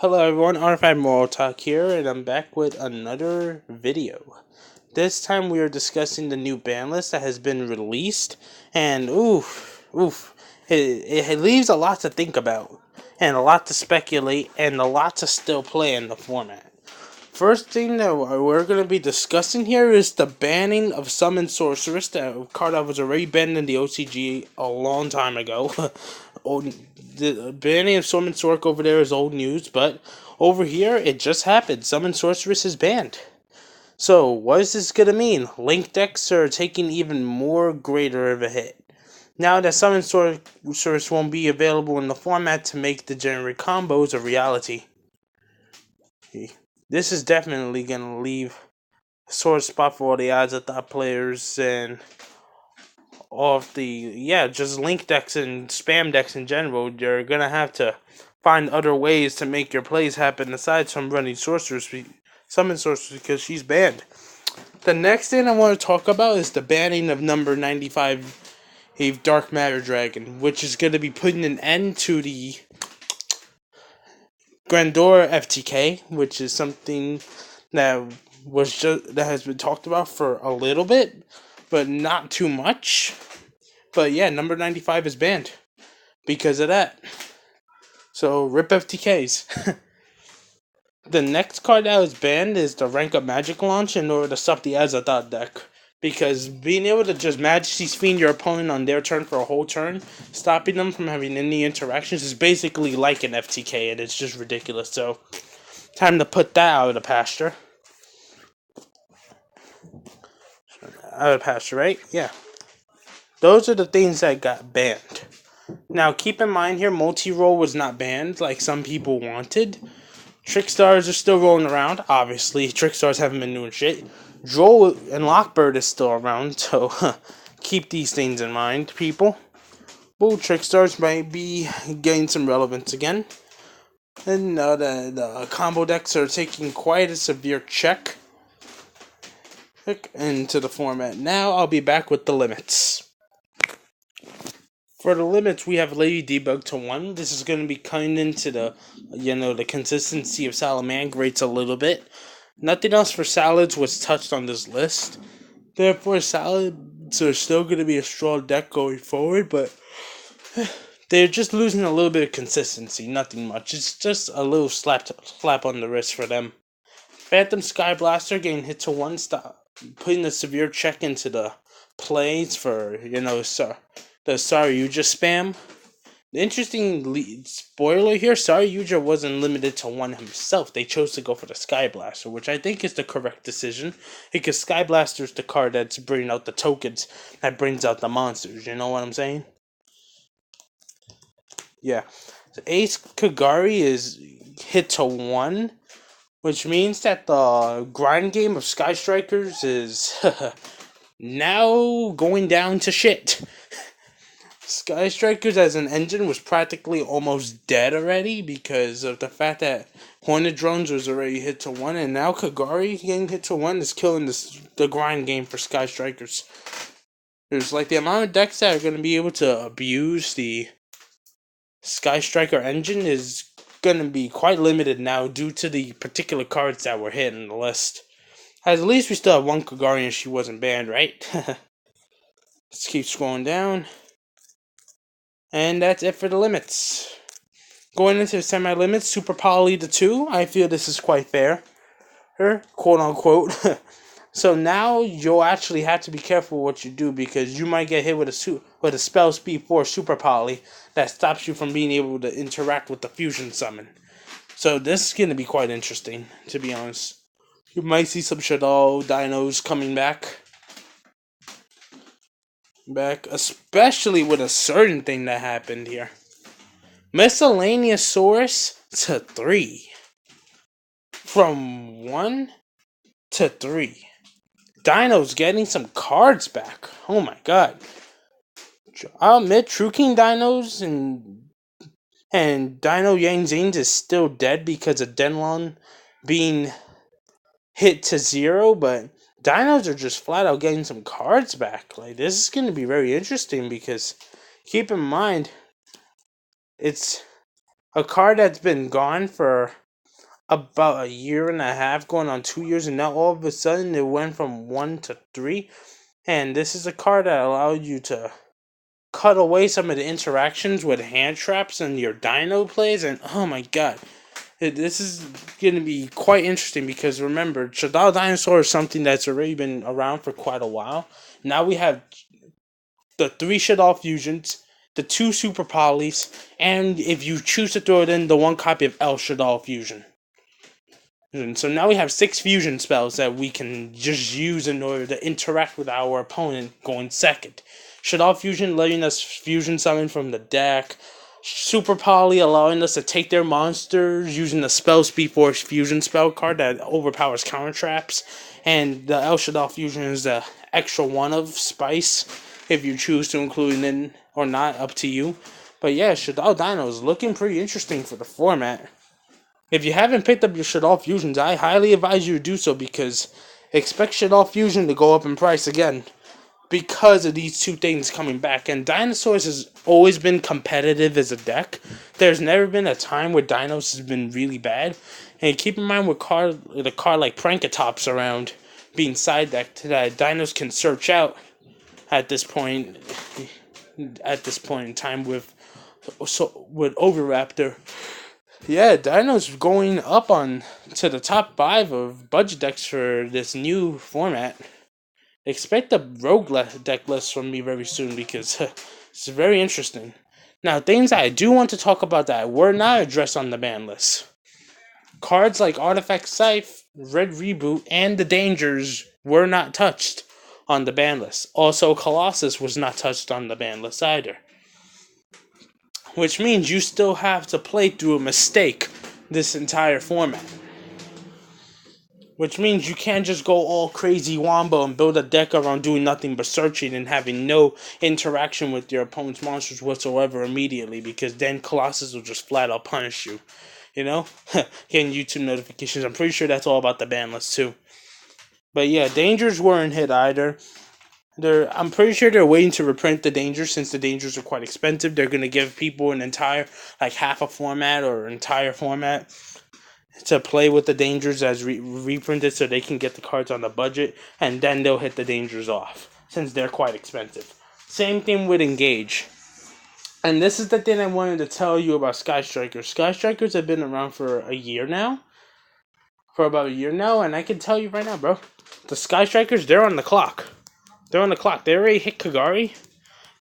Hello everyone, Artifact Moral Talk here, and I'm back with another video. This time we are discussing the new ban list that has been released, and it leaves a lot to think about, and a lot to speculate, and a lot to still play in the format. First thing that we're going to be discussing here is the banning of Summon Sorceress, that card that was already banned in the OCG a long time ago. The banning of Summon Sorc over there is old news, but over here it just happened. Summon Sorceress is banned. So what is this going to mean? Link decks are taking even more greater of a hit. Now that Summon Sorceress won't be available in the format to make the generic combos a reality. This is definitely going to leave a sore spot for all the odds of thought players and all of the, just link decks and spam decks in general. You're going to have to find other ways to make your plays happen aside from running Summon Sorceress, because she's banned. The next thing I want to talk about is the banning of number 95, a Dark Matter Dragon, which is going to be putting an end to the Grandora FTK, which is something that has been talked about for a little bit, but not too much. But yeah, number 95 is banned because of that. So rip FTKs. The next card that was banned is the Rank Up Magic launch in order to stop the Azathoth deck. Because being able to just Majesty's Fiend your opponent on their turn for a whole turn, stopping them from having any interactions, is basically like an FTK, and it's just ridiculous. So, time to put that out of the pasture. Out of the pasture, right? Yeah. Those are the things that got banned. Now, keep in mind here, multi-roll was not banned like some people wanted. Trickstars are still rolling around. Obviously, Trickstars haven't been doing shit. Droll and Lockbird is still around, so keep these things in mind, people. Bull Trickstars might be getting some relevance again. And the combo decks are taking quite a severe check into the format. Now I'll be back with the limits. For the limits, we have Lady Debug to 1. This is going to be cutting into the consistency of Salamangreats a little bit. Nothing else for Salads was touched on this list. Therefore, Salads are still going to be a strong deck going forward, but they're just losing a little bit of consistency. Nothing much. It's just a little slap on the wrist for them. Phantom Sky Blaster getting hit to 1, putting a severe check into the plays for, the Saryuja spam. The interesting spoiler here, Saryuja wasn't limited to 1 himself. They chose to go for the Sky Blaster, which I think is the correct decision, because Sky Blaster is the card that's bringing out the tokens, that brings out the monsters, you know what I'm saying? Yeah. So Ace Kagari is hit to 1, which means that the grind game of Sky Strikers is now going down to shit. Sky Strikers as an engine was practically almost dead already because of the fact that Hornet Drones was already hit to 1, and now Kagari getting hit to 1 is killing the grind game for Sky Strikers. There's the amount of decks that are going to be able to abuse the Sky Striker engine is going to be quite limited now due to the particular cards that were hit in the list. At least we still have 1 Kagari and she wasn't banned, right? Let's keep scrolling down. And that's it for the limits. Going into the semi-limits, Super Poly to 2, I feel this is quite fair. Quote unquote. So now you'll actually have to be careful what you do, because you might get hit with a spell speed 4 Super Poly that stops you from being able to interact with the fusion summon. So this is going to be quite interesting, to be honest. You might see some Shadow Dinos coming back, especially with a certain thing that happened here. Miscellaneousaurus to 3. From 1 to 3. Dino's getting some cards back. Oh my god. I'll admit, True King Dinos and Dino Yang Zines is still dead because of Denlon being hit to 0, but Dinos are just flat out getting some cards back. This is going to be very interesting, because keep in mind, it's a card that's been gone for about a year and a half, going on 2 years, and now all of a sudden it went from 1 to 3. And this is a card that allowed you to cut away some of the interactions with hand traps and your dino plays, and oh my god. This is going to be quite interesting because remember, Shadow Dinosaur is something that's already been around for quite a while. Now we have the 3 fusions, the 2 super polys, and if you choose to throw it in, the 1 copy of El Shadow fusion. And so now we have 6 fusion spells that we can just use in order to interact with our opponent going second. Shadow Fusion letting us fusion summon from the deck. Super Poly allowing us to take their monsters using the Spell Speed Force Fusion spell card that overpowers counter traps. And the El Shaddai Fusion is the extra one of Spice if you choose to include it in or not, up to you. But yeah, Shadow Dino is looking pretty interesting for the format. If you haven't picked up your Shadow Fusions, I highly advise you to do so because expect Shadow Fusion to go up in price again because of these 2 things coming back. And Dinosaurs has always been competitive as a deck. There's never been a time where Dinos has been really bad. And keep in mind with a card like Prankatops around being side decked that Dinos can search out at this point in time with Overraptor. Yeah, Dino's going up on to the top 5 of budget decks for this new format. Expect a rogue deck list from me very soon because it's very interesting. Now, things I do want to talk about that were not addressed on the ban list. Cards like Artifact Scythe, Red Reboot, and the Dangers were not touched on the ban list. Also, Colossus was not touched on the ban list either. Which means you still have to play through a mistake this entire format. Which means you can't just go all crazy wombo and build a deck around doing nothing but searching and having no interaction with your opponent's monsters whatsoever immediately, because then Colossus will just flat out punish you. You know? Getting YouTube notifications. I'm pretty sure that's all about the ban list too. But yeah, Dangers weren't hit either. I'm pretty sure they're waiting to reprint the Dangers since the Dangers are quite expensive. They're going to give people an entire, like half a format or entire format to play with the Dangers as reprinted so they can get the cards on the budget, and then they'll hit the Dangers off since they're quite expensive. Same thing with Engage. And this is the thing I wanted to tell you about Sky Strikers. Sky Strikers have been around for a year now. For about a year now, and I can tell you right now, bro. The Sky Strikers, they're on the clock. They already hit Kagari.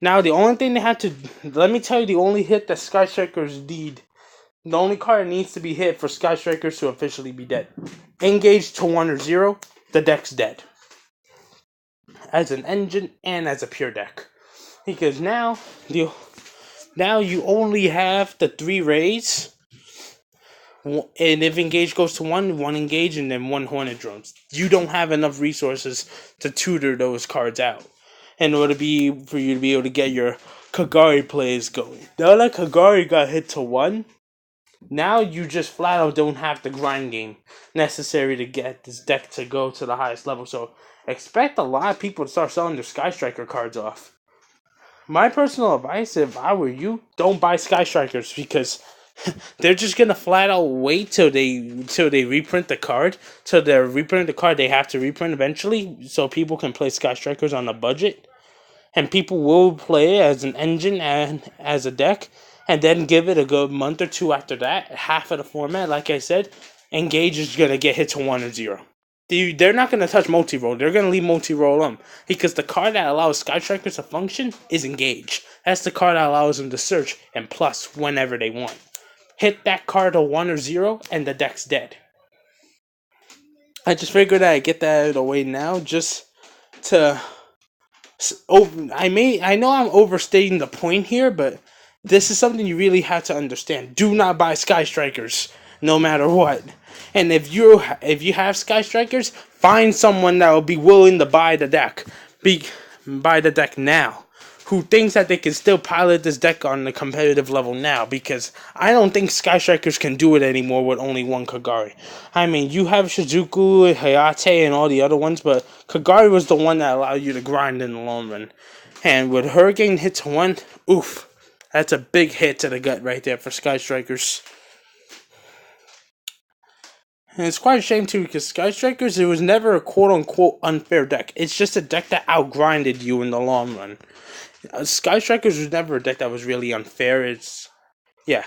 Now, the only thing they have to... Let me tell you the only hit that Sky Strikers need. The only card that needs to be hit for Sky Strikers to officially be dead. Engage to 1 or 0, the deck's dead. As an engine and as a pure deck. Because now you only have the 3 rays. And if Engage goes to 1 Engage and then 1 Hornet Drones. You don't have enough resources to tutor those cards out in order for you to be able to get your Kagari plays going. Now that Kagari got hit to 1, now you just flat out don't have the grind game necessary to get this deck to go to the highest level. So expect a lot of people to start selling their Sky Striker cards off. My personal advice, if I were you, don't buy Sky Strikers because they're just gonna flat out wait till they reprint the card. Till they reprint the card, they have to reprint eventually, so people can play Sky Strikers on a budget, and people will play it as an engine and as a deck, and then give it a good month or 2 after that. Half of the format, like I said, Engage is gonna get hit to 1 or 0. They're not gonna touch multi-roll. They're gonna leave multi-roll on because the card that allows Sky Strikers to function is Engage. That's the card that allows them to search and plus whenever they want. Hit that card to 1 or 0, and the deck's dead. I just figured I'd get that out of the way now, just to. I know I'm overstating the point here, but this is something you really have to understand. Do not buy Sky Strikers, no matter what. And if you have Sky Strikers, find someone that will be willing to buy the deck. Buy the deck now. Who thinks that they can still pilot this deck on the competitive level now, because I don't think Sky Strikers can do it anymore with only 1 Kagari. I mean, you have Shizuku, Hayate, and all the other ones, but Kagari was the one that allowed you to grind in the long run. And with her getting hit to 1, oof, that's a big hit to the gut right there for Sky Strikers. And it's quite a shame too, because Sky Strikers, it was never a quote unquote unfair deck. It's just a deck that outgrinded you in the long run. Sky Strikers was never a deck that was really unfair. It's yeah,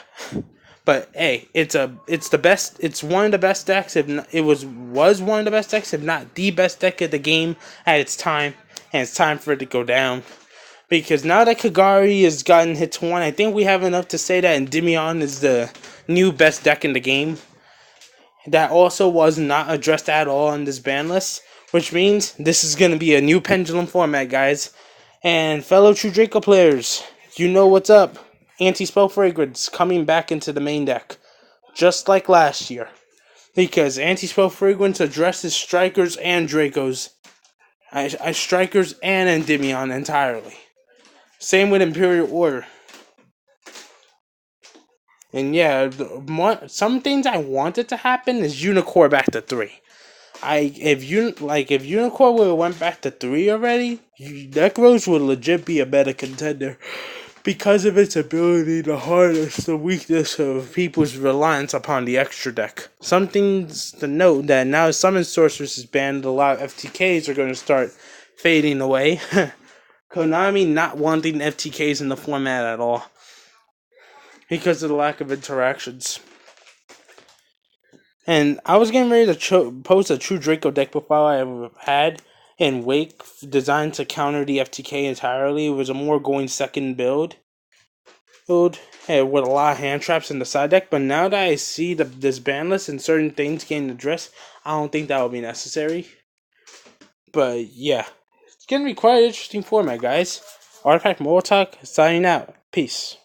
but hey, it's the best. It's one of the best decks. If not, it was one of the best decks, if not the best deck of the game at its time, and it's time for it to go down. Because now that Kagari has gotten hit to 1, I think we have enough to say that Endymion is the new best deck in the game. That also was not addressed at all on this ban list, which means this is going to be a new Pendulum format, guys. And fellow True Draco players, you know what's up. Anti-Spell Fragrance coming back into the main deck, just like last year. Because Anti-Spell Fragrance addresses Strikers and Dracos. Strikers and Endymion entirely. Same with Imperial Order. And yeah, some things I wanted to happen is Unicorn back to 3. If Unicorn would have went back to 3 already, Necros would legit be a better contender because of its ability to harness the weakness of people's reliance upon the extra deck. Some things to note that now Summon Sorceress is banned, a lot of FTKs are going to start fading away. Konami not wanting FTKs in the format at all because of the lack of interactions. And I was getting ready to post a True Draco deck profile I ever had in Wake, designed to counter the FTK entirely. It was a more going second build with a lot of hand traps in the side deck. But now that I see this ban list and certain things getting addressed, I don't think that will be necessary. But yeah, it's going to be quite an interesting format, guys. Artifact Mortal Talk, signing out. Peace.